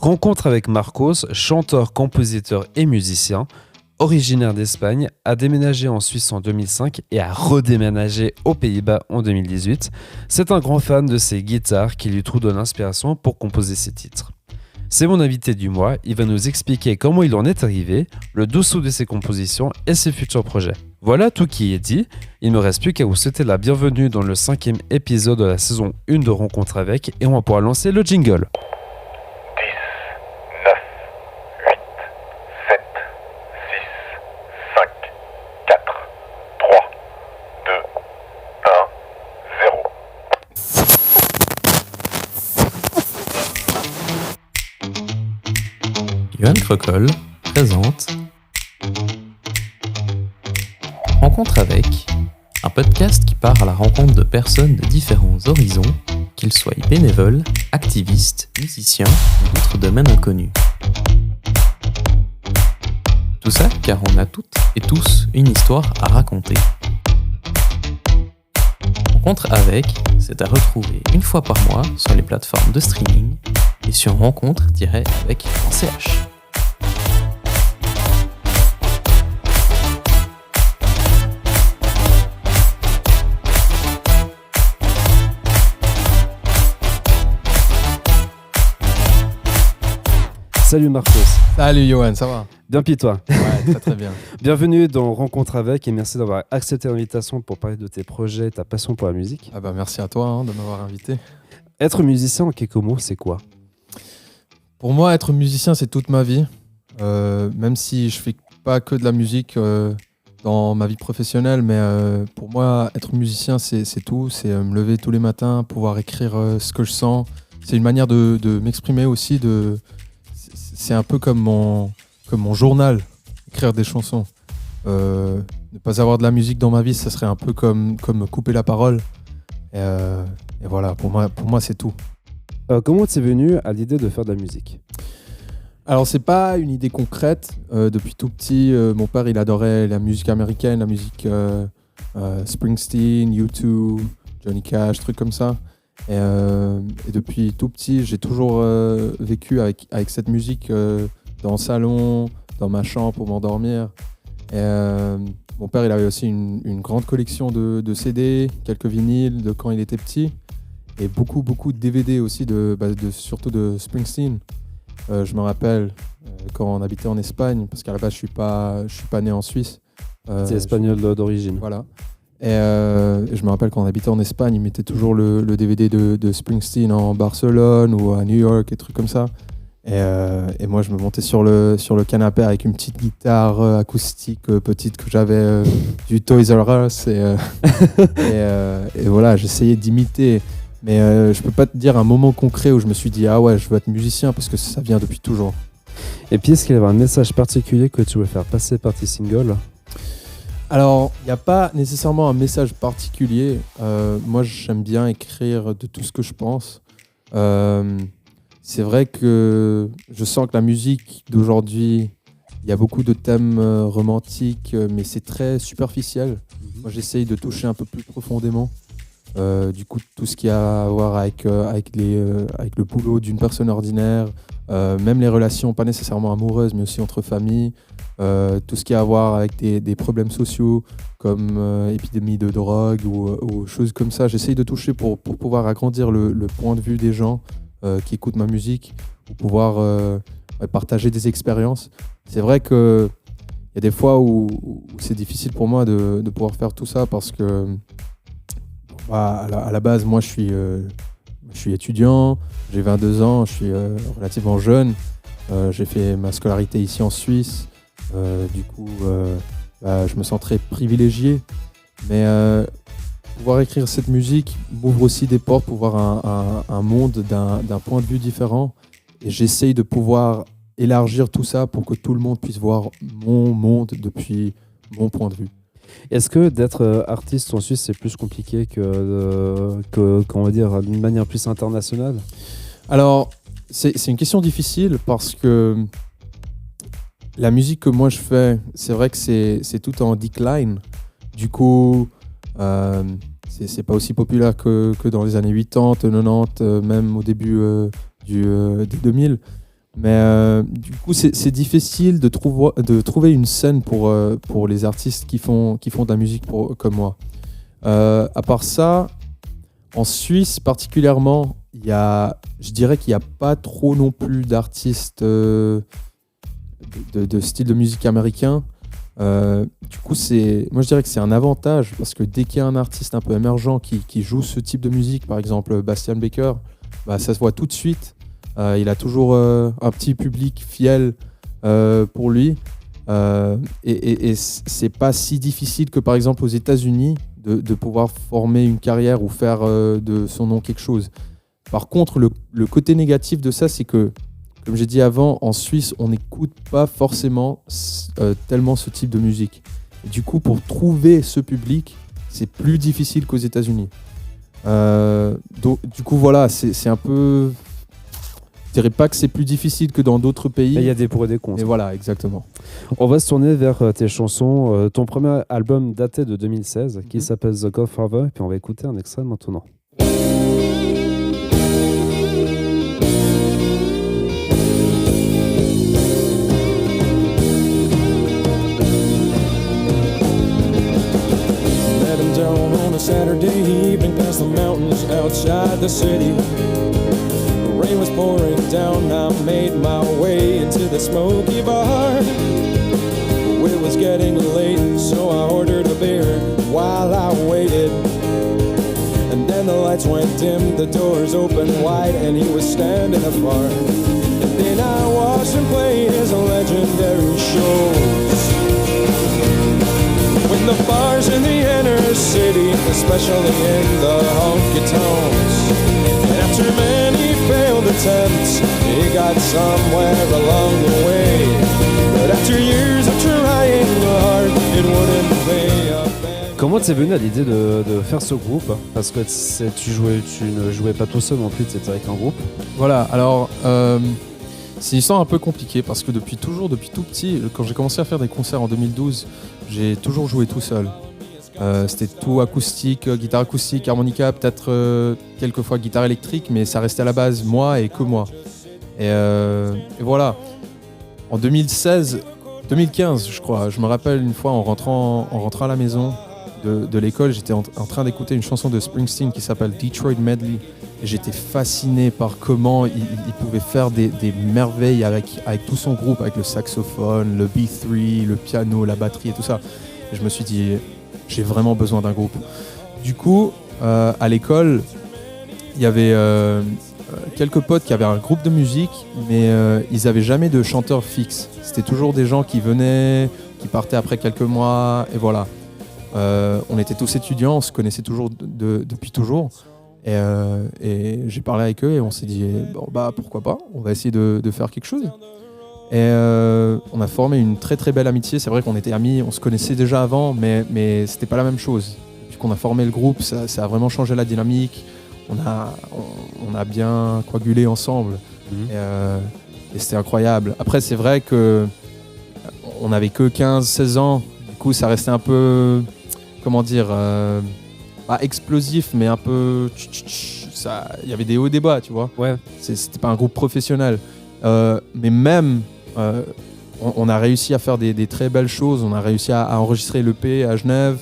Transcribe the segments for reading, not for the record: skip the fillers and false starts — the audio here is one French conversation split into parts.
Rencontre avec Marcos, chanteur, compositeur et musicien, originaire d'Espagne, a déménagé en Suisse en 2005 et a redéménagé aux Pays-Bas en 2018. C'est un grand fan de ses guitares qui lui trouve de l'inspiration pour composer ses titres. C'est mon invité du mois, il va nous expliquer comment il en est arrivé, le dessous de ses compositions et ses futurs projets. Voilà tout qui est dit, il ne me reste plus qu'à vous souhaiter la bienvenue dans le 5e épisode de la saison 1 de Rencontre avec et on va pouvoir lancer le jingle. 9, 8, 7, 6, 5, 4, 3, 2, 1, 0. Johan Crocol présente Rencontre avec, un podcast qui part à la rencontre de personnes de différents horizons, qu'ils soient bénévoles, activistes, musiciens ou d'autres domaines inconnus. Tout ça car on a toutes et tous une histoire à raconter. Rencontre avec, c'est à retrouver une fois par mois sur les plateformes de streaming et sur rencontre-avec.ch. Salut Marcos. Salut Johan, ça va? Bien pis toi. Ouais, très bien. Bienvenue dans Rencontre avec et merci d'avoir accepté l'invitation pour parler de tes projets et ta passion pour la musique. Ah bah merci à toi de m'avoir invité. Être musicien en quelques mots, c'est quoi? Pour moi, être musicien, c'est toute ma vie. Même si je fais pas que de la musique dans ma vie professionnelle, mais pour moi, être musicien, c'est tout. C'est me lever tous les matins, pouvoir écrire ce que je sens. C'est une manière de m'exprimer aussi. C'est un peu comme mon journal, écrire des chansons. Ne pas avoir de la musique dans ma vie, ça serait un peu comme me couper la parole. Et voilà, pour moi c'est tout. Comment t'es venu à l'idée de faire de la musique? Alors c'est pas une idée concrète. Depuis tout petit, mon père il adorait la musique américaine, la musique Springsteen, U2, Johnny Cash, trucs comme ça. Et depuis tout petit, j'ai toujours vécu avec cette musique dans le salon, dans ma chambre pour m'endormir. Et mon père, il avait aussi une grande collection de CD, quelques vinyles de quand il était petit, et beaucoup de DVD aussi, surtout de Springsteen. Je me rappelle quand on habitait en Espagne, parce qu'à la base, je suis pas né en Suisse. T'es espagnol d'origine. Voilà. Et je me rappelle quand on habitait en Espagne, ils mettaient toujours le DVD de Springsteen en Barcelone ou à New York et trucs comme ça. Et moi, je me montais sur le canapé avec une petite guitare acoustique petite que j'avais du Toys R Us. Et voilà, j'essayais d'imiter. Mais je peux pas te dire un moment concret où je me suis dit « Ah ouais, je veux être musicien » parce que ça vient depuis toujours. Et puis, est-ce qu'il y avait un message particulier que tu veux faire passer par tes singles? Alors, il n'y a pas nécessairement un message particulier. Moi, j'aime bien écrire de tout ce que je pense. C'est vrai que je sens que la musique d'aujourd'hui, il y a beaucoup de thèmes romantiques, mais c'est très superficiel. Moi, j'essaye de toucher un peu plus profondément. Du coup, tout ce qui a à voir avec le boulot d'une personne ordinaire, même les relations, pas nécessairement amoureuses, mais aussi entre familles. Tout ce qui a à voir avec des problèmes sociaux comme épidémie de drogue ou choses comme ça. J'essaye de toucher pour pouvoir agrandir le point de vue des gens qui écoutent ma musique, pour pouvoir partager des expériences. C'est vrai qu'il y a des fois où c'est difficile pour moi de pouvoir faire tout ça parce que à la base, moi je suis étudiant, j'ai 22 ans, je suis relativement jeune. J'ai fait ma scolarité ici en Suisse. Du coup, je me sens très privilégié. Mais pouvoir écrire cette musique m'ouvre aussi des portes pour voir un monde d'un point de vue différent. Et j'essaye de pouvoir élargir tout ça pour que tout le monde puisse voir mon monde depuis mon point de vue. Est-ce que d'être artiste en Suisse, c'est plus compliqué qu'on va dire, d'une manière plus internationale? Alors, c'est une question difficile parce que la musique que moi je fais, c'est vrai que c'est tout en decline. Du coup, c'est pas aussi populaire que dans les années 80, 90, même au début des 2000. Mais du coup, c'est difficile de trouver une scène pour les artistes qui font de la musique comme moi. À part ça, en Suisse particulièrement, je dirais qu'il n'y a pas trop non plus d'artistes de style de musique américain. Du coup, moi je dirais que c'est un avantage parce que dès qu'il y a un artiste un peu émergent qui joue ce type de musique, par exemple Bastian Baker, bah, ça se voit tout de suite. Il a toujours un petit public fidèle pour lui. Et c'est pas si difficile que par exemple aux États-Unis de pouvoir former une carrière ou faire de son nom quelque chose. Par contre, le côté négatif de ça, c'est que, comme j'ai dit avant, en Suisse, on n'écoute pas forcément tellement ce type de musique. Et du coup, pour trouver ce public, c'est plus difficile qu'aux États-Unis. Donc, du coup, voilà, c'est un peu... Je dirais pas que c'est plus difficile que dans d'autres pays. Il y a des pour et des contre. Et voilà, exactement. On va se tourner vers tes chansons. Ton premier album daté de 2016 qui s'appelle The Godfather. Et puis on va écouter un extrait maintenant. Met him down on a Saturday evening past the mountains outside the city. The rain was pouring down, I made my way into the smoky bar. It was getting late, so I ordered a beer while I waited. And then the lights went dim, the doors opened wide, and he was standing afar. And then I watched him play his legendary shows. When the bars in the inner city, especially in the honky-tonks. And after many failed attempts, he got somewhere along the way. But after years of trying hard, it wouldn't pay up. Comment t'es venu à l'idée de faire ce groupe? Parce que tu ne jouais pas tout seul non plus, tu étais avec un groupe. Voilà, alors c'est une histoire un peu compliquée parce que depuis tout petit, quand j'ai commencé à faire des concerts en 2012, j'ai toujours joué tout seul. C'était tout acoustique, guitare acoustique, harmonica, peut-être quelques fois guitare électrique, mais ça restait à la base moi et que moi. Et voilà. En 2015, je crois, je me rappelle une fois en rentrant à la maison de l'école, j'étais en train d'écouter une chanson de Springsteen qui s'appelle Detroit Medley. Et j'étais fasciné par comment il pouvait faire des merveilles avec tout son groupe, avec le saxophone, le B3, le piano, la batterie et tout ça. Et je me suis dit, j'ai vraiment besoin d'un groupe. Du coup, à l'école, il y avait quelques potes qui avaient un groupe de musique, mais ils n'avaient jamais de chanteur fixe. C'était toujours des gens qui venaient, qui partaient après quelques mois, et voilà. On était tous étudiants, on se connaissait toujours depuis toujours. Et j'ai parlé avec eux et on s'est dit, bon, bah, pourquoi pas, on va essayer de faire quelque chose. Et on a formé une très très belle amitié. C'est vrai qu'on était amis, on se connaissait déjà avant, mais c'était pas la même chose. Depuis qu'on a formé le groupe, ça a vraiment changé la dynamique. On a bien coagulé ensemble. Et c'était incroyable. Après, c'est vrai que on n'avait que 15-16 ans. Du coup, ça restait un peu, comment dire, pas explosif, mais un peu... Il y avait des hauts et des bas, tu vois. Ouais. C'était pas un groupe professionnel. Mais même, on a réussi à faire des très belles choses. On a réussi à enregistrer l'EP à Genève.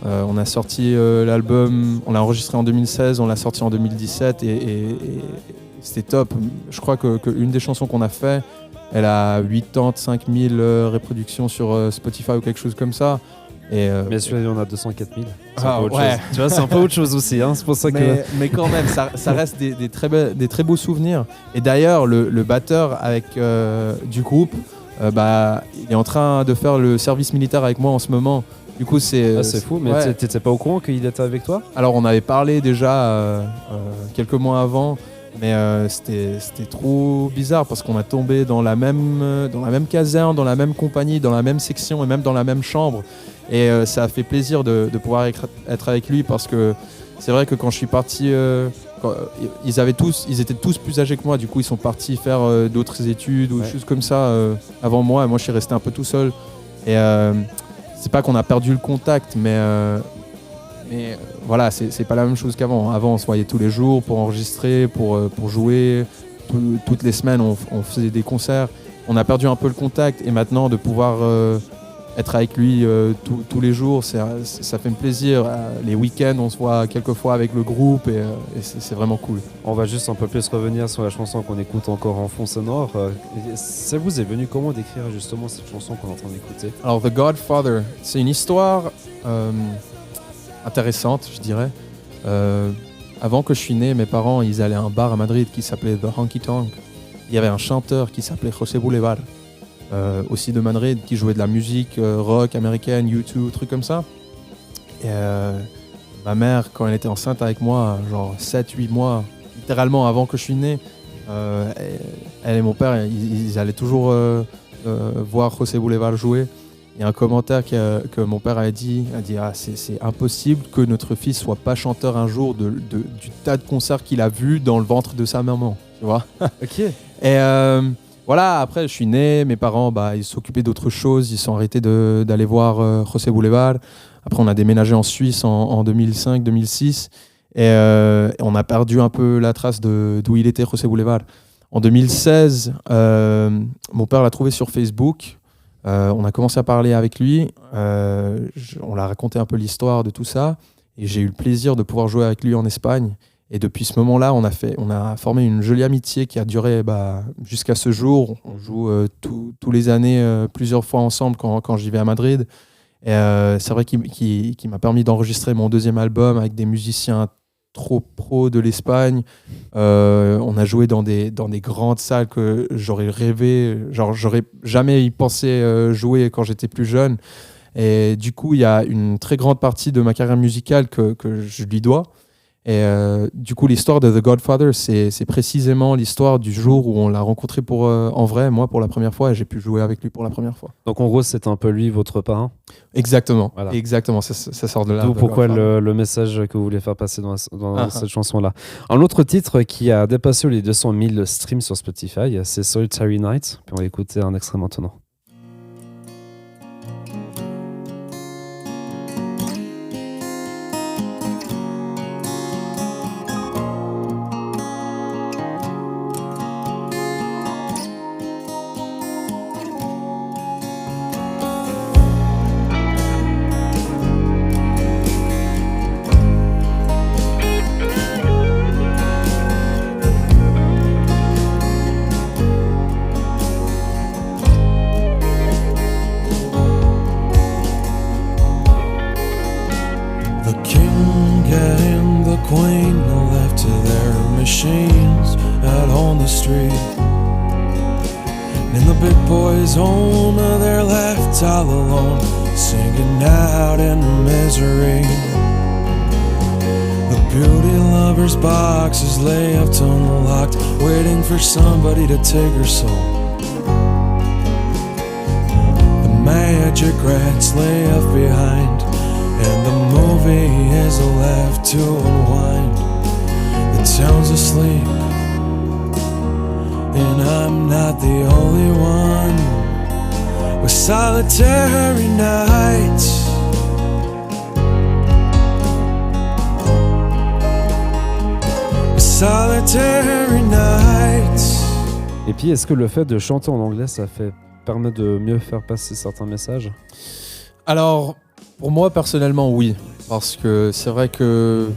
On a sorti l'album, on l'a enregistré en 2016, on l'a sorti en 2017 et c'était top. Je crois qu'une des chansons qu'on a fait, elle a 85 000 reproductions sur Spotify ou quelque chose comme ça. Mais celui-là, il y en a 204 000. Ah, ouais. Tu vois, c'est un peu autre chose aussi. Hein. C'est pour ça que... mais quand même, ça reste des très beaux souvenirs. Et d'ailleurs, le batteur du groupe, il est en train de faire le service militaire avec moi en ce moment. Du coup, c'est fou, mais ouais. T'étais pas au courant qu'il était avec toi? Alors, on avait parlé déjà quelques mois avant, mais c'était trop bizarre parce qu'on a tombé dans la même caserne, dans la même compagnie, dans la même section et même dans la même chambre. Et ça a fait plaisir de pouvoir être avec lui parce que c'est vrai que quand je suis parti, ils étaient tous plus âgés que moi. Du coup, ils sont partis faire d'autres études ou des choses comme ça avant moi. Et moi, je suis resté un peu tout seul. Et c'est pas qu'on a perdu le contact, mais voilà, c'est pas la même chose qu'avant. Avant, on se voyait tous les jours pour enregistrer, pour jouer. toutes les semaines, on faisait des concerts. On a perdu un peu le contact et maintenant de pouvoir être avec lui tous les jours, ça fait plaisir. Les week-ends, on se voit quelques fois avec le groupe et c'est vraiment cool. On va juste un peu plus revenir sur la chanson qu'on écoute encore en fond sonore. Ça vous est venu comment d'écrire justement cette chanson qu'on est en train d'écouter? Alors, The Godfather, c'est une histoire intéressante, je dirais. Avant que je suis né, mes parents, ils allaient à un bar à Madrid qui s'appelait The Honky Tonk. Il y avait un chanteur qui s'appelait José Boulevard, aussi de Madrid, qui jouait de la musique rock américaine, U2, trucs comme ça. Et ma mère, quand elle était enceinte avec moi, genre 7-8 mois, littéralement avant que je suis né, elle et mon père, ils allaient toujours voir José Boulevard jouer. Il y a un commentaire que mon père a dit c'est impossible que notre fils soit pas chanteur un jour du tas de concerts qu'il a vus dans le ventre de sa maman, tu vois. Ok. Et voilà, après je suis né, mes parents ils s'occupaient d'autres choses, ils sont arrêtés d'aller voir José Boulevard. Après on a déménagé en Suisse en 2005-2006 et on a perdu un peu la trace d'où il était, José Boulevard. En 2016, mon père l'a trouvé sur Facebook. On a commencé à parler avec lui, on l'a raconté un peu l'histoire de tout ça et j'ai eu le plaisir de pouvoir jouer avec lui en Espagne. Et depuis ce moment-là, on a formé une jolie amitié qui a duré jusqu'à ce jour. On joue tous les années plusieurs fois ensemble quand j'y vais à Madrid. Et c'est vrai qu'il m'a permis d'enregistrer mon deuxième album avec des musiciens trop pros de l'Espagne. On a joué dans des grandes salles que j'aurais rêvé, genre j'aurais jamais y pensé jouer quand j'étais plus jeune. Et du coup, il y a une très grande partie de ma carrière musicale que je lui dois. Et du coup, l'histoire de The Godfather, c'est précisément l'histoire du jour où on l'a rencontré en vrai, moi pour la première fois, et j'ai pu jouer avec lui pour la première fois. Donc en gros, c'est un peu lui, votre parrain. Exactement, voilà. Exactement, ça sort de là. D'où pourquoi le message que vous voulez faire passer dans cette chanson-là. Un autre titre qui a dépassé les 200 000 streams sur Spotify, c'est Solitary Night. Puis on va écouter un extrait maintenant. All alone, singing out in misery. The beauty lover's box is left unlocked, waiting for somebody to take her soul. The magic rats left behind, and the movie is left to unwind. The town's asleep, and I'm not the only one. With solitary nights, with solitary nights. Et puis, est-ce que le fait de chanter en anglais, ça permet de mieux faire passer certains messages? Alors, pour moi, personnellement, oui. Parce que c'est vrai que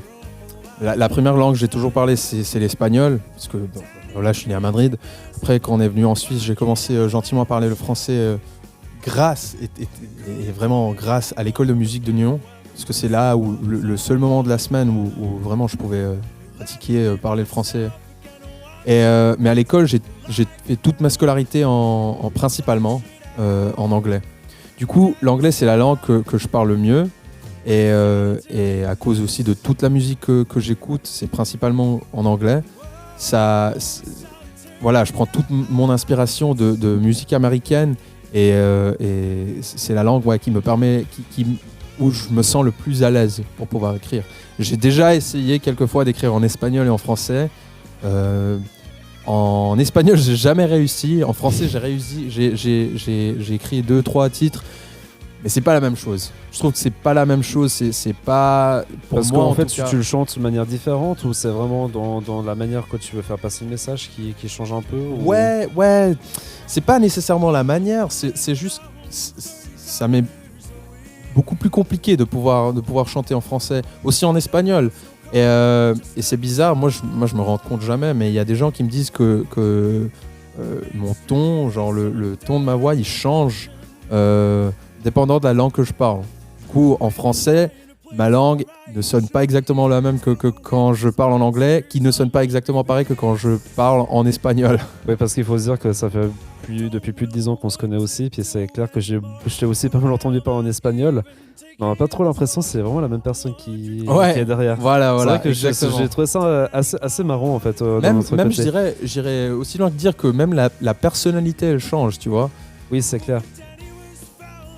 la première langue que j'ai toujours parlé, c'est l'espagnol. Parce que là, je suis né à Madrid. Après, quand on est venu en Suisse, j'ai commencé gentiment à parler le français vraiment grâce à l'école de musique de Nyon, parce que c'est là où le seul moment de la semaine où vraiment je pouvais pratiquer, parler le français. Mais à l'école, j'ai fait toute ma scolarité principalement en anglais. Du coup, l'anglais, c'est la langue que je parle le mieux. Et à cause aussi de toute la musique que j'écoute, c'est principalement en anglais. Voilà, je prends toute mon inspiration de musique américaine. Et c'est la langue qui me permet, où je me sens le plus à l'aise pour pouvoir écrire. J'ai déjà essayé quelques fois d'écrire en espagnol et en français. En espagnol, j'ai jamais réussi. En français, j'ai réussi. J'ai écrit 2-3 titres. Mais c'est pas la même chose. Je trouve que c'est pas la même chose. C'est pas pour Parce moi qu'en en fait, tout cas. tu le chantes de manière différente ou c'est vraiment dans la manière que tu veux faire passer le message qui change un peu ou... Ouais. C'est pas nécessairement la manière. C'est juste. Ça m'est beaucoup plus compliqué de pouvoir chanter en français, aussi en espagnol. Et c'est bizarre. Moi, je me rends compte jamais. Mais il y a des gens qui me disent que mon ton, genre le ton de ma voix, il change. Dépendant de la langue que je parle. Du coup, en français, ma langue ne sonne pas exactement la même que quand je parle en anglais, qui ne sonne pas exactement pareil que quand je parle en espagnol. Oui, parce qu'il faut se dire que ça fait depuis plus de 10 ans qu'on se connaît aussi, puis c'est clair que je t'ai aussi pas mal entendu parler en espagnol. Mais on n'a pas trop l'impression que c'est vraiment la même personne qui est derrière. Voilà. C'est vrai que exactement. j'ai trouvé ça assez marrant en fait. Dans Même notre côté. j'irais aussi loin que dire que même la personnalité, elle change, tu vois. Oui, c'est clair.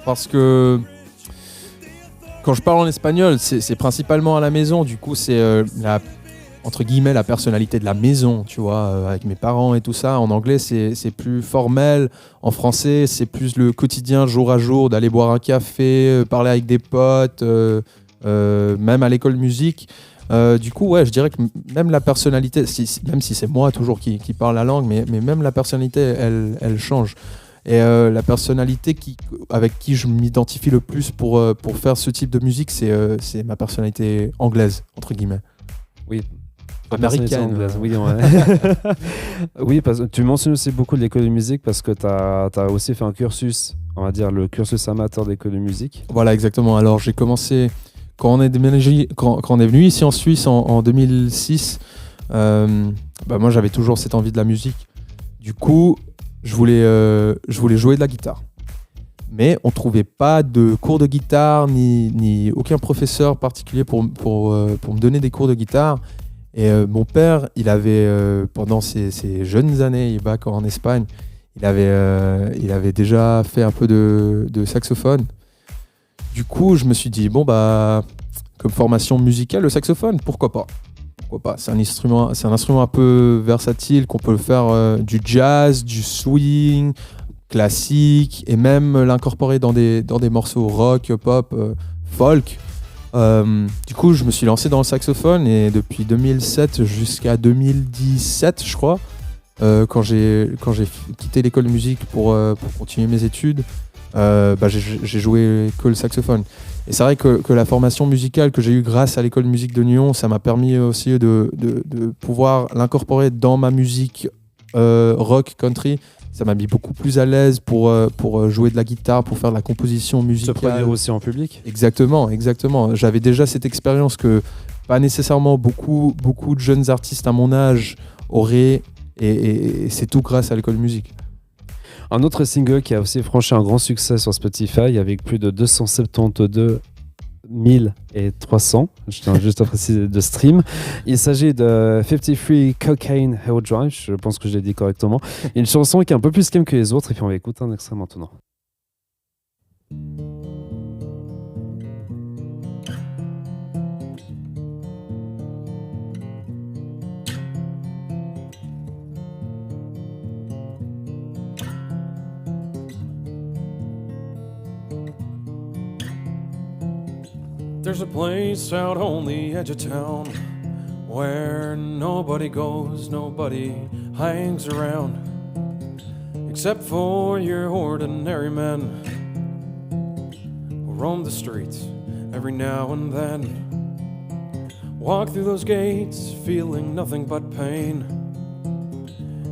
Parce que quand je parle en espagnol, c'est principalement à la maison. Du coup, c'est entre guillemets la personnalité de la maison, tu vois, avec mes parents et tout ça. En anglais, c'est plus formel. En français, c'est plus le quotidien, jour à jour, d'aller boire un café, parler avec des potes, même à l'école musique. Du coup, ouais, je dirais que même la personnalité, même si c'est moi toujours qui parle la langue, mais même la personnalité, elle change. Et la personnalité avec qui je m'identifie le plus pour faire ce type de musique, c'est ma personnalité anglaise, entre guillemets. Oui. Américaine. Anglaise. Oui, ouais. Oui, parce que tu mentionnes aussi beaucoup l'école de musique parce que tu as aussi fait un cursus, on va dire le cursus amateur d'école de musique. Voilà, exactement. Alors, j'ai commencé quand on est déménagé, quand on est venu ici en Suisse en 2006. Moi, j'avais toujours cette envie de la musique. Du coup, je voulais jouer de la guitare. Mais on ne trouvait pas de cours de guitare ni aucun professeur particulier pour me donner des cours de guitare. Et mon père, il avait, pendant ses jeunes années, en Espagne, il avait déjà fait un peu de saxophone. Du coup, je me suis dit, comme formation musicale, le saxophone, pourquoi pas ? C'est un instrument un peu versatile, qu'on peut faire du jazz, du swing, classique, et même l'incorporer dans des morceaux rock, pop, folk. Du coup, je me suis lancé dans le saxophone et depuis 2007 jusqu'à 2017, je crois, quand j'ai quitté l'école de musique pour continuer mes études, j'ai joué que le saxophone. Et c'est vrai que la formation musicale que j'ai eue grâce à l'école de musique de Nyon, ça m'a permis aussi de pouvoir l'incorporer dans ma musique rock, country. Ça m'a mis beaucoup plus à l'aise pour jouer de la guitare, pour faire de la composition musicale. Se produire aussi en public. Exactement. J'avais déjà cette expérience que pas nécessairement beaucoup de jeunes artistes à mon âge auraient, et c'est tout grâce à l'école de musique. Un autre single qui a aussi franchi un grand succès sur Spotify avec plus de 272 300, je tiens juste à préciser, de stream. Il s'agit de 53 Cocaine Hell Drive, je pense que je l'ai dit correctement. Une chanson qui est un peu plus calme que les autres, et puis on va écouter un extrait maintenant. There's a place out on the edge of town where nobody goes, nobody hangs around, except for your ordinary men who roam the streets every now and then. Walk through those gates feeling nothing but pain.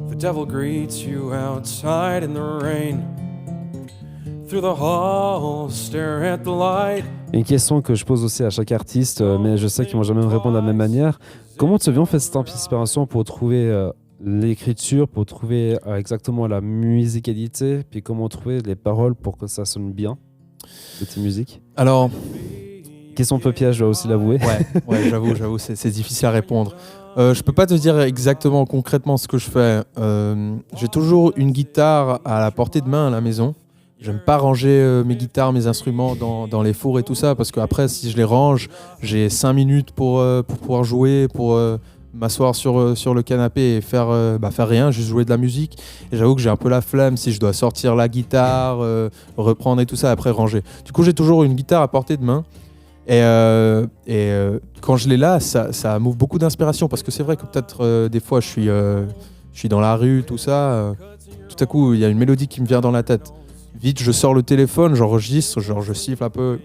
The devil greets you outside in the rain. Through the halls, stare at the light. Une question que je pose aussi à chaque artiste, mais je sais qu'ils vont jamais me répondre de la même manière. Comment te vient en fait cette inspiration pour trouver l'écriture, pour trouver exactement la musicalité, puis comment trouver les paroles pour que ça sonne bien de tes musiques? Alors, question peu piège, je dois aussi l'avouer. Ouais, j'avoue, c'est difficile à répondre. Je peux pas te dire exactement concrètement ce que je fais. J'ai toujours une guitare à la portée de main à la maison. J'aime pas ranger mes guitares, mes instruments dans les fours et tout ça, parce qu'après, si je les range, j'ai 5 minutes pour pouvoir jouer, pour m'asseoir sur le canapé et faire rien, juste jouer de la musique. Et j'avoue que j'ai un peu la flemme si je dois sortir la guitare, reprendre et tout ça, après ranger. Du coup, j'ai toujours une guitare à portée de main. Et quand je l'ai là, ça m'ouvre beaucoup d'inspiration parce que c'est vrai que peut-être des fois je suis dans la rue, tout ça. Tout à coup, il y a une mélodie qui me vient dans la tête. Vite, je sors le téléphone, j'enregistre, genre je siffle un peu.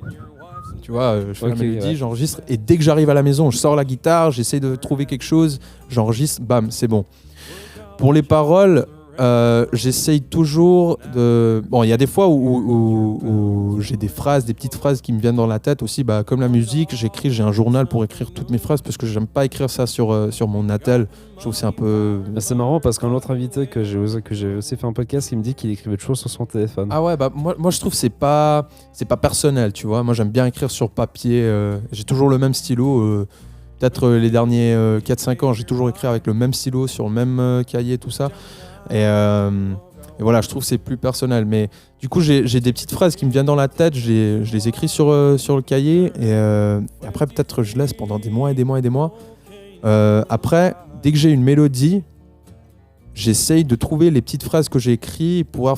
Tu vois, je fais la mélodie, j'enregistre. Et dès que j'arrive à la maison, je sors la guitare, j'essaie de trouver quelque chose, j'enregistre, bam, c'est bon. Pour les paroles, j'essaye toujours de... Bon, il y a des fois où j'ai des phrases, des petites phrases qui me viennent dans la tête aussi. Comme la musique, j'ai un journal pour écrire toutes mes phrases parce que j'aime pas écrire ça sur mon attel. Je trouve que c'est un peu... C'est marrant parce qu'un autre invité que j'ai aussi fait un podcast, il me dit qu'il écrivait toujours sur son téléphone. Ah ouais, moi je trouve que c'est pas personnel, tu vois. Moi j'aime bien écrire sur papier. J'ai toujours le même stylo. Peut-être les derniers 4-5 ans, j'ai toujours écrit avec le même stylo, sur le même cahier, tout ça. Et voilà, je trouve que c'est plus personnel. Mais du coup, j'ai des petites phrases qui me viennent dans la tête, je les écris sur le cahier. Et après, peut-être je laisse pendant des mois et des mois et des mois. Après, dès que j'ai une mélodie, j'essaye de trouver les petites phrases que j'ai écrites, pouvoir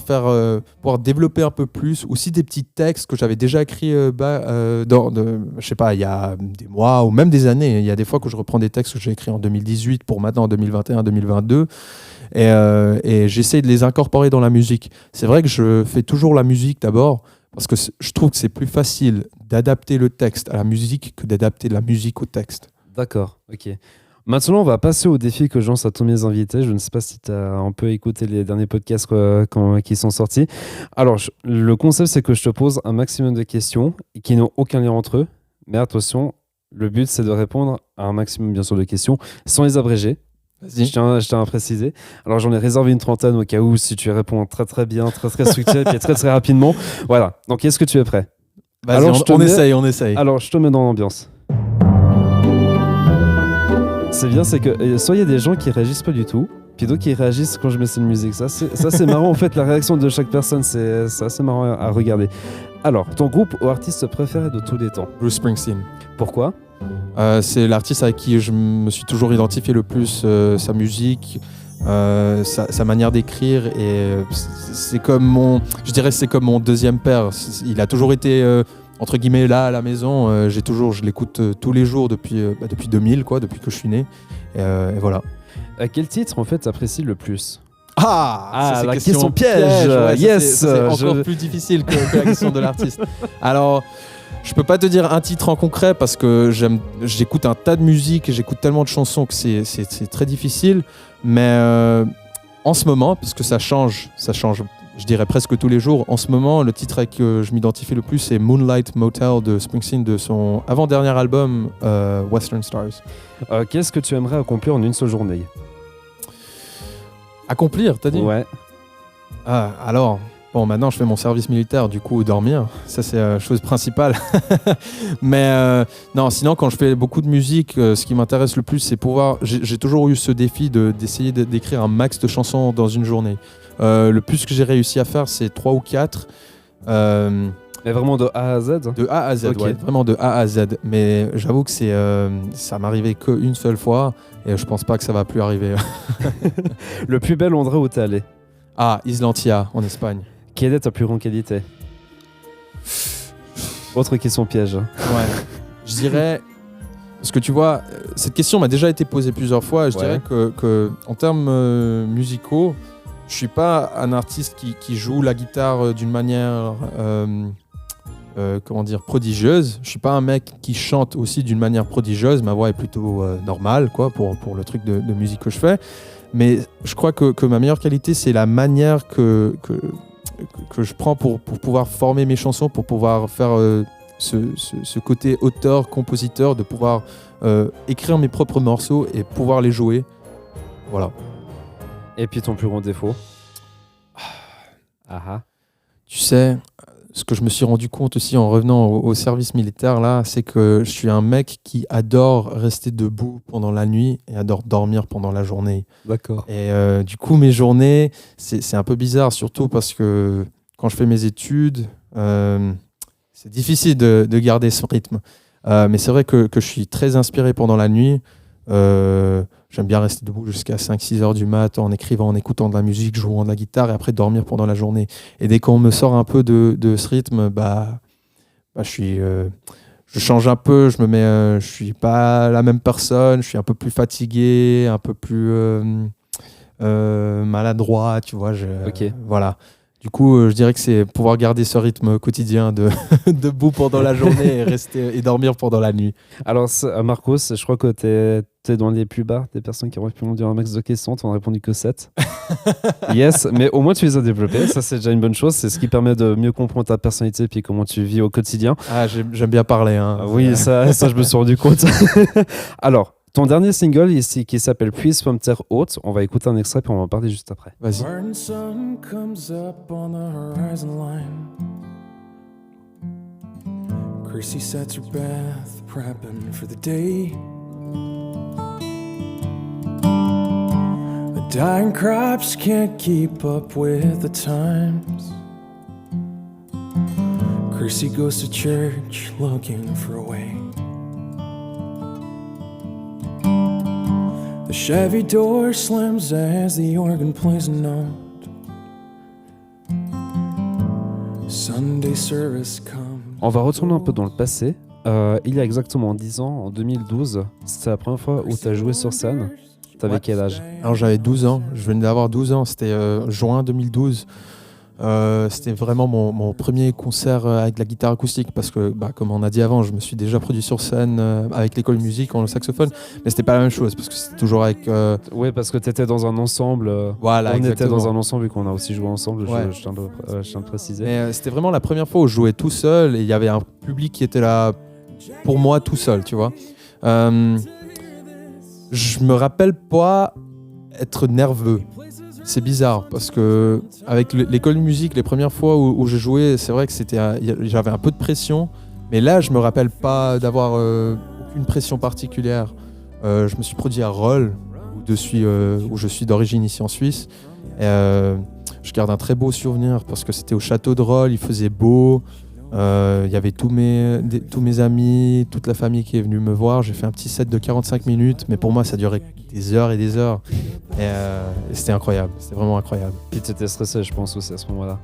développer un peu plus. Aussi des petits textes que j'avais déjà écrits je sais pas, il y a des mois ou même des années. Il y a des fois que je reprends des textes que j'ai écrits en 2018 pour maintenant en 2021, 2022. Et j'essaye de les incorporer dans la musique. C'est vrai que je fais toujours la musique d'abord parce que je trouve que c'est plus facile d'adapter le texte à la musique que d'adapter la musique au texte. D'accord, ok. Maintenant, on va passer au défi que je lance à tous mes invités. Je ne sais pas si tu as un peu écouté les derniers podcasts qui sont sortis. Alors, le concept, c'est que je te pose un maximum de questions qui n'ont aucun lien entre eux. Mais attention, le but, c'est de répondre à un maximum, bien sûr, de questions sans les abréger. Vas-y. Je tiens à préciser. Alors, j'en ai réservé une trentaine au cas où si tu réponds très très bien, très très structuré et très très rapidement. Voilà. Donc, est-ce que tu es prêt? Vas-y, Alors, on essaye. Alors, je te mets dans l'ambiance. C'est bien, c'est que soit il y a des gens qui réagissent pas du tout, puis d'autres qui réagissent quand je mets cette musique. Ça, c'est marrant en fait, la réaction de chaque personne, c'est assez marrant à regarder. Alors, ton groupe ou artiste préféré de tous les temps? Bruce Springsteen. Pourquoi? C'est l'artiste avec qui je me suis toujours identifié le plus, sa musique, sa manière d'écrire, et c'est comme mon deuxième père. Il a toujours été entre guillemets là à la maison. Je l'écoute tous les jours depuis 2000 quoi, depuis que je suis né. Et voilà. Quel titre en fait t'apprécies le plus? Ça, c'est la question piège. Ouais, Yes, c'est encore plus difficile que la question de l'artiste. Alors, je peux pas te dire un titre en concret parce que j'écoute un tas de musique et j'écoute tellement de chansons que c'est très difficile. Mais en ce moment, parce que ça change, je dirais presque tous les jours. En ce moment, le titre avec que je m'identifie le plus, c'est Moonlight Motel de Springsteen, de son avant-dernier album Western Stars. Qu'est-ce que tu aimerais accomplir en une seule journée? Accomplir, t'as dit? Ouais. Alors, bon, maintenant je fais mon service militaire, du coup dormir, ça c'est la chose principale. Mais non, sinon quand je fais beaucoup de musique, ce qui m'intéresse le plus, c'est pouvoir... J'ai toujours eu ce défi d'essayer d'écrire un max de chansons dans une journée. Le plus que j'ai réussi à faire, c'est 3 ou 4. Mais vraiment de A à Z? De A à Z, okay. Ouais, vraiment de A à Z. Mais j'avoue que ça m'arrivait qu'une seule fois et je pense pas que ça va plus arriver. Le plus bel endroit où t'es allé? Islantia, en Espagne. Quelle est ta plus grande qualité? Autre question piège. Ouais, je dirais... Parce que tu vois, cette question m'a déjà été posée plusieurs fois et je dirais que en termes musicaux, je suis pas un artiste qui joue la guitare d'une manière prodigieuse. Je suis pas un mec qui chante aussi d'une manière prodigieuse. Ma voix est plutôt normale quoi, pour le truc de musique que je fais. Mais je crois que ma meilleure qualité, c'est la manière que je prends pour pouvoir former mes chansons, pour pouvoir faire ce côté auteur-compositeur, de pouvoir écrire mes propres morceaux et pouvoir les jouer. Voilà. Et puis ton plus grand défaut? Tu sais, ce que je me suis rendu compte aussi en revenant au service militaire, là, c'est que je suis un mec qui adore rester debout pendant la nuit et adore dormir pendant la journée. D'accord. Et du coup, mes journées, c'est un peu bizarre, surtout parce que quand je fais mes études, c'est difficile de garder ce rythme. Mais c'est vrai que je suis très inspiré pendant la nuit. J'aime bien rester debout jusqu'à 5-6 heures du mat en écrivant, en écoutant de la musique, jouant de la guitare et après dormir pendant la journée. Et dès qu'on me sort un peu de ce rythme, je change un peu, je suis pas la même personne, je suis un peu plus fatigué, un peu plus maladroit, tu vois. Ok. Voilà. Du coup, je dirais que c'est pouvoir garder ce rythme quotidien de debout pendant la journée et rester et dormir pendant la nuit. Alors, Marcos, je crois que t'es dans les plus bas des personnes qui ont répondu à un max de questions. T'en as répondu que 7. Yes, mais au moins tu les as développées. Ça, c'est déjà une bonne chose. C'est ce qui permet de mieux comprendre ta personnalité et puis comment tu vis au quotidien. Ah, j'aime bien parler. Hein. Oui, ça, je me suis rendu compte. Alors, ton dernier single ici qui s'appelle Puise from Terre Haute, on va écouter un extrait puis on va en parler juste après. Vas-y. Burning sun comes up on the horizon line. Chrissy sets her bath, prepping for the day. The dying crops can't keep up with the times. Chrissy goes to church looking for a way. The Chevy door slams as the organ plays a note. Sunday service comes. On va retourner un peu dans le passé. Il y a exactement 10 ans, en 2012, c'était la première fois où tu as joué sur scène. T'avais quel âge? Alors j'avais 12 ans, je venais d'avoir 12 ans, c'était juin 2012. C'était vraiment mon premier concert avec la guitare acoustique parce que, comme on a dit avant, je me suis déjà produit sur scène avec l'école de musique en saxophone, mais c'était pas la même chose parce que c'était toujours avec... Oui, parce que tu étais dans un ensemble. Voilà, on exactement. était dans un ensemble vu qu'on a aussi joué ensemble, Ouais. je tiens de préciser. Mais c'était vraiment la première fois où je jouais tout seul et il y avait un public qui était là pour moi tout seul, tu vois. Je me rappelle pas être nerveux. C'est bizarre parce que avec l'école de musique, les premières fois où je jouais, c'est vrai que j'avais un peu de pression, mais là je me rappelle pas d'avoir aucune pression particulière. Je me suis produit à Rolle, où je suis d'origine ici en Suisse. Et, je garde un très beau souvenir parce que c'était au château de Rolle, il faisait beau. Il y avait tous mes amis, toute la famille qui est venue me voir. J'ai fait un petit set de 45 minutes, mais pour moi ça durait des heures et des heures. Et c'était incroyable, c'était vraiment incroyable. Puis tu étais stressé, je pense, aussi à ce moment-là.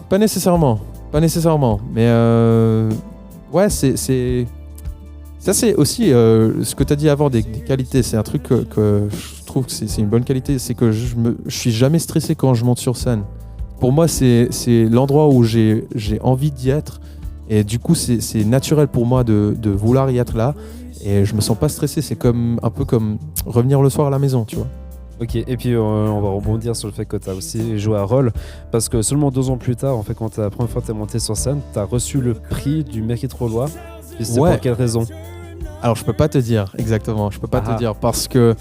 Pas nécessairement, mais ouais, ça c'est aussi ce que tu as dit avant des qualités. C'est un truc que je trouve que c'est une bonne qualité, c'est que je suis jamais stressé quand je monte sur scène. Pour moi, c'est l'endroit où j'ai envie d'y être. Et du coup, c'est naturel pour moi de vouloir y être là. Et je me sens pas stressé. C'est un peu comme revenir le soir à la maison, tu vois. Ok, et puis on va rebondir sur le fait que tu as aussi joué à Rolle. Parce que seulement 2 ans plus tard, en fait, quand la première fois que tu es monté sur scène, tu as reçu le prix du Mérite Rollois. Et c'est Ouais. pour quelle raison? Alors, je peux pas te dire exactement. Je peux pas te dire parce que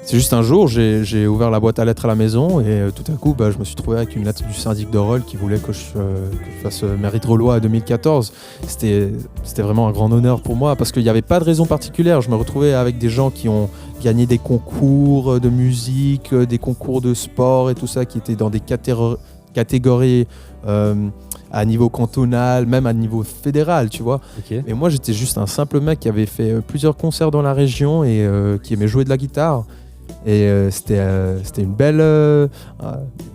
c'est juste un jour, j'ai ouvert la boîte à lettres à la maison et tout à coup, je me suis trouvé avec une lettre du syndic de Rolle qui voulait que je fasse Mérite Rollois à 2014. C'était vraiment un grand honneur pour moi parce qu'il n'y avait pas de raison particulière. Je me retrouvais avec des gens qui ont gagné des concours de musique, des concours de sport et tout ça, qui étaient dans des catégories à niveau cantonal, même à niveau fédéral, tu vois. Ok. Et moi, j'étais juste un simple mec qui avait fait plusieurs concerts dans la région et qui aimait jouer de la guitare. Et c'était une belle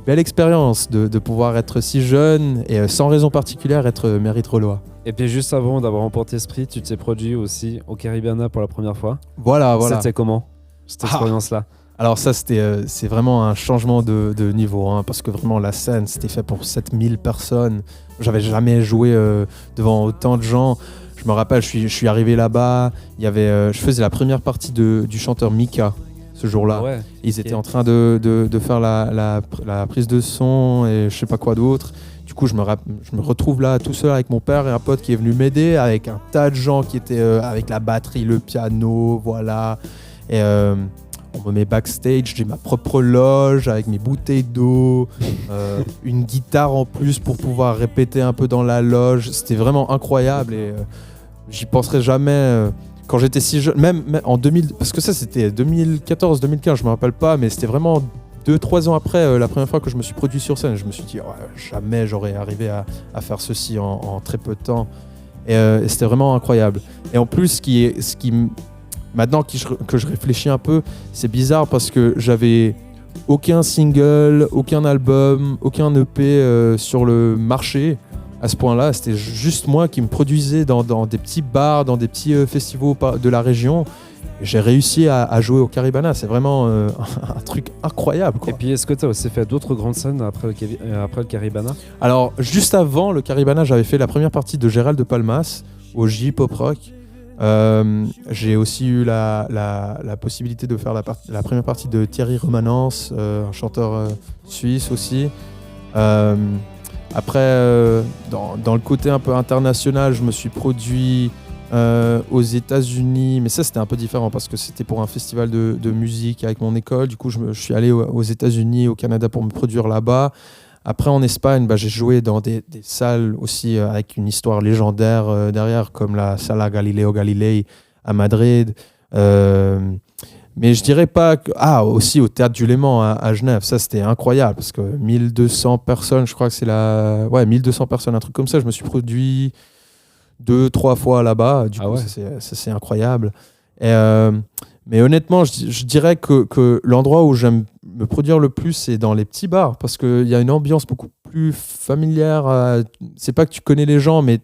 expérience de pouvoir être si jeune et sans raison particulière être Mérite Rollois. Et puis juste avant d'avoir remporté ce prix, tu t'es produit aussi au Caribana pour la première fois. Voilà. C'était comment, cette expérience-là? Alors ça, c'est vraiment un changement de niveau, hein, parce que vraiment la scène, c'était fait pour 7000 personnes. J'avais jamais joué devant autant de gens. Je me rappelle, je suis arrivé là-bas, je faisais la première partie du chanteur Mika ce jour-là. Ouais. Ils étaient en train de faire la prise de son et je sais pas quoi d'autre. Du coup, je me retrouve là tout seul avec mon père et un pote qui est venu m'aider, avec un tas de gens qui étaient avec la batterie, le piano, voilà. Et on me met backstage, j'ai ma propre loge avec mes bouteilles d'eau, une guitare en plus pour pouvoir répéter un peu dans la loge. C'était vraiment incroyable et j'y penserai jamais. Quand j'étais si jeune, même en 2000, parce que ça c'était 2014, 2015, je me rappelle pas, mais c'était vraiment 2-3 ans après la première fois que je me suis produit sur scène. Je me suis dit, jamais j'aurais arrivé à faire ceci en très peu de temps. Et c'était vraiment incroyable. Et en plus, ce qui maintenant que je réfléchis un peu, c'est bizarre parce que j'avais aucun single, aucun album, aucun EP sur le marché à ce point-là. C'était juste moi qui me produisais dans des petits bars, dans des petits festivals de la région. J'ai réussi à jouer au Caribana. C'est vraiment un truc incroyable, quoi. Et puis, est-ce que tu as aussi fait d'autres grandes scènes après le Caribana? Alors, juste avant le Caribana, j'avais fait la première partie de Gérald de Palmas au J Pop Rock. J'ai aussi eu la possibilité de faire la première partie de Thierry Romanence, un chanteur suisse aussi. Après, dans le côté un peu international, je me suis produit aux États-Unis, mais ça c'était un peu différent parce que c'était pour un festival de musique avec mon école. Du coup, je suis allé aux États-Unis, au Canada pour me produire là-bas. Après, en Espagne, j'ai joué dans des salles aussi avec une histoire légendaire derrière, comme la Sala Galileo Galilei à Madrid. Mais je dirais pas que... aussi au Théâtre du Léman à Genève. Ça, c'était incroyable parce que 1200 personnes, je crois que c'est 1200 personnes, un truc comme ça. Je me suis produit 2-3 fois là-bas. Du coup, ça, c'est incroyable. Mais honnêtement, je dirais que l'endroit où j'aime me produire le plus, c'est dans les petits bars, parce qu'il y a une ambiance beaucoup plus familière. C'est pas que tu connais les gens, mais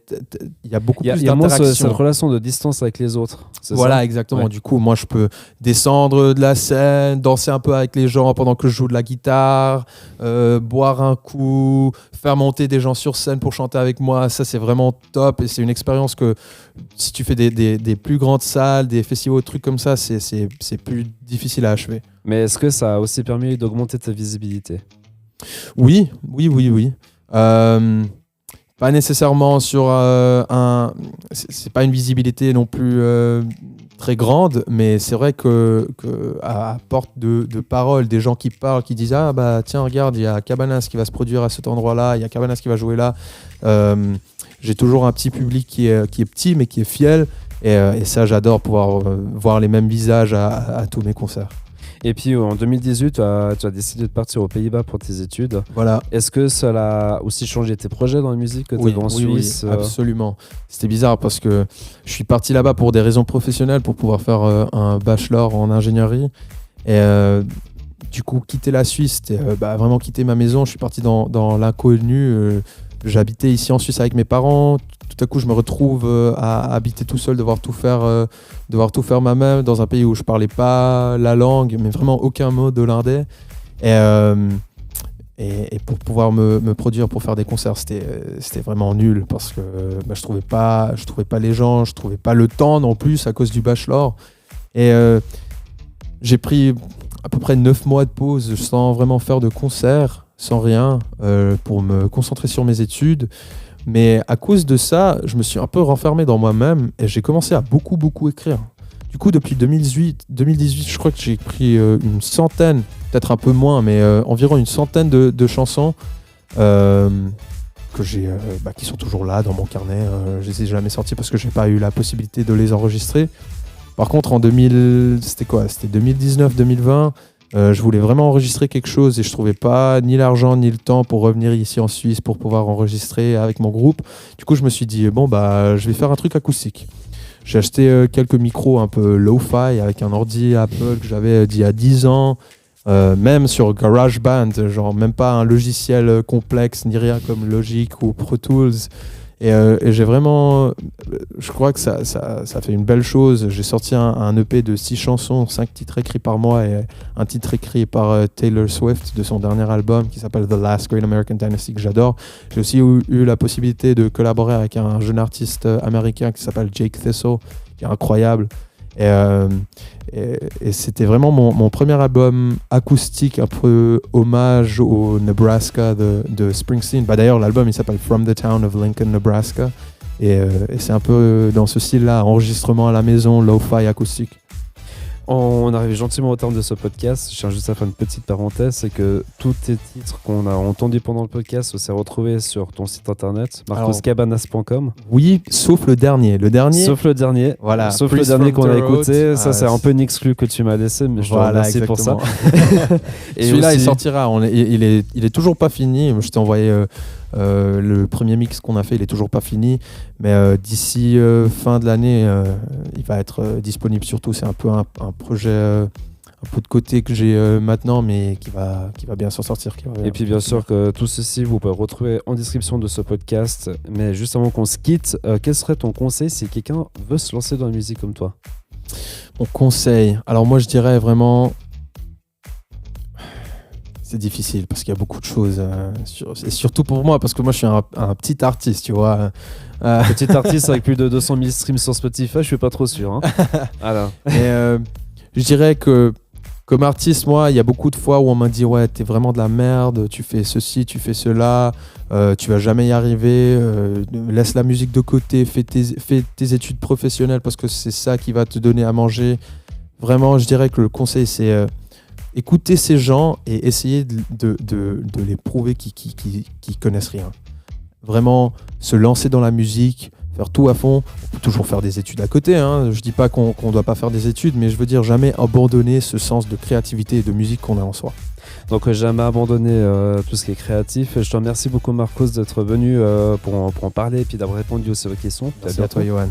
il y a beaucoup plus d'interaction. Il y a moins cette relation de distance avec les autres. Voilà, ça exactement. Ouais. Du coup, moi, je peux descendre de la scène, danser un peu avec les gens pendant que je joue de la guitare, boire un coup, faire monter des gens sur scène pour chanter avec moi. Ça, c'est vraiment top. Et c'est une expérience que si tu fais des plus grandes salles, des festivals, des trucs comme ça, c'est plus difficile à achever. Mais est-ce que ça a aussi permis d'augmenter ta visibilité ? Oui. Pas nécessairement sur c'est pas une visibilité non plus très grande, mais c'est vrai que à porte de parole, des gens qui parlent, qui disent tiens, regarde, il y a Cabanas qui va se produire à cet endroit-là, il y a Cabanas qui va jouer là. J'ai toujours un petit public qui est petit mais qui est fidèle, et ça, j'adore pouvoir voir les mêmes visages à tous mes concerts. Et puis en 2018, tu as décidé de partir aux Pays-Bas pour tes études. Voilà. Est-ce que ça a aussi changé tes projets dans la musique que tu es en Suisse? Oui, absolument. C'était bizarre parce que je suis parti là-bas pour des raisons professionnelles, pour pouvoir faire un bachelor en ingénierie. Et du coup, quitter la Suisse, c'était vraiment quitter ma maison. Je suis parti dans l'inconnu. J'habitais ici en Suisse avec mes parents. Tout à coup, je me retrouve à habiter tout seul, devoir tout faire moi-même dans un pays où je parlais pas la langue, mais vraiment aucun mot d'hollandais. Et pour pouvoir me produire, pour faire des concerts, c'était vraiment nul parce que je trouvais pas les gens, je trouvais pas le temps non plus à cause du bachelor. Et j'ai pris à peu près 9 mois de pause sans vraiment faire de concerts, sans rien, pour me concentrer sur mes études. Mais à cause de ça, je me suis un peu renfermé dans moi-même et j'ai commencé à beaucoup écrire. Du coup, depuis 2018, je crois que j'ai écrit une centaine, peut-être un peu moins, mais environ une centaine de chansons que j'ai, qui sont toujours là dans mon carnet. Je les ai jamais sorties parce que j'ai pas eu la possibilité de les enregistrer. Par contre, c'était 2019-2020. Je voulais vraiment enregistrer quelque chose et je trouvais pas ni l'argent ni le temps pour revenir ici en Suisse pour pouvoir enregistrer avec mon groupe. Du coup, je me suis dit, je vais faire un truc acoustique. J'ai acheté quelques micros un peu lo-fi avec un ordi Apple que j'avais d'il y a 10 ans, même sur GarageBand, genre même pas un logiciel complexe ni rien comme Logic ou Pro Tools. Et j'ai vraiment, je crois que ça fait une belle chose. J'ai sorti un EP de 6 chansons, 5 titres écrits par moi et un titre écrit par Taylor Swift de son dernier album qui s'appelle The Last Great American Dynasty, que j'adore. J'ai aussi eu la possibilité de collaborer avec un jeune artiste américain qui s'appelle Jake Thistle, qui est incroyable. Et c'était vraiment mon premier album acoustique, un peu hommage au Nebraska de Springsteen. D'ailleurs, l'album il s'appelle From the Town of Lincoln, Nebraska. Et c'est un peu dans ce style-là, enregistrement à la maison, lo-fi acoustique. On arrive gentiment au terme de ce podcast. Je tiens juste à faire une petite parenthèse, c'est que tous tes titres qu'on a entendus pendant le podcast s'est retrouvé sur ton site internet, marcoscabanas.com. Oui, sauf le dernier. Sauf le dernier. Voilà. Sauf le dernier qu'on a écouté. Ça, c'est un peu une exclu que tu m'as laissé, mais je te remercie pour ça. Et celui-là, il sortira. Il est toujours pas fini. Je t'ai envoyé Le premier mix qu'on a fait, il est toujours pas fini, mais d'ici fin de l'année, il va être disponible surtout. C'est un peu un projet un peu de côté que j'ai maintenant, mais qui va bien s'en sortir. Et puis bien sûr que tout ceci, vous pouvez retrouver en description de ce podcast. Mais juste avant qu'on se quitte, quel serait ton conseil si quelqu'un veut se lancer dans la musique comme toi ? Mon conseil, alors moi je dirais vraiment, c'est difficile parce qu'il y a beaucoup de choses, et surtout pour moi, parce que moi je suis un petit artiste, tu vois. Petit artiste avec plus de 200 000 streams sur Spotify, je suis pas trop sûr. Hein. Voilà. Et je dirais que comme artiste, moi, il y a beaucoup de fois où on m'a dit ouais, t'es vraiment de la merde, tu fais ceci, tu fais cela, tu vas jamais y arriver, laisse la musique de côté, fais tes études professionnelles parce que c'est ça qui va te donner à manger. Vraiment, je dirais que le conseil, c'est écouter ces gens et essayer de les prouver qu'ils connaissent rien. Vraiment, se lancer dans la musique, faire tout à fond. On peut toujours faire des études à côté, hein. Je dis pas qu'on doit pas faire des études, mais je veux dire jamais abandonner ce sens de créativité et de musique qu'on a en soi. Donc jamais abandonner tout ce qui est créatif. Je te remercie beaucoup Marcos d'être venu pour en parler et puis d'avoir répondu aux questions. Merci à toi Johan.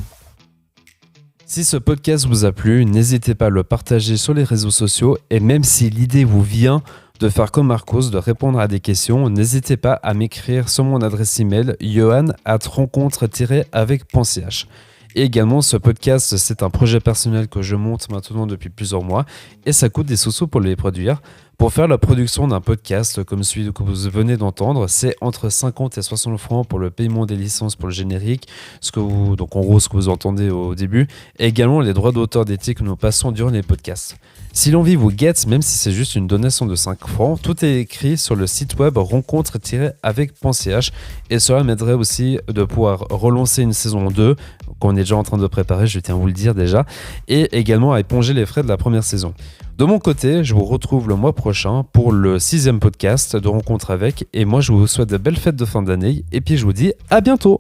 Si ce podcast vous a plu, n'hésitez pas à le partager sur les réseaux sociaux et même si l'idée vous vient de faire comme Marcos, de répondre à des questions, n'hésitez pas à m'écrire sur mon adresse email johan@rencontre-avec.ch. Et également, ce podcast, c'est un projet personnel que je monte maintenant depuis plusieurs mois et ça coûte des sous pour les produire. Pour faire la production d'un podcast comme celui que vous venez d'entendre, c'est entre 50 et 60 francs pour le paiement des licences pour le générique, donc en gros ce que vous entendez au début, et également les droits d'auteur d'été que nous passons durant les podcasts. Si l'envie vous guette, même si c'est juste une donation de 5 francs, tout est écrit sur le site web rencontre-avec.ch et cela m'aiderait aussi de pouvoir relancer une saison 2 qu'on est déjà en train de préparer, je tiens à vous le dire déjà, et également à éponger les frais de la première saison. De mon côté, je vous retrouve le mois prochain pour le 6e podcast de Rencontre avec, et moi je vous souhaite de belles fêtes de fin d'année, et puis je vous dis à bientôt.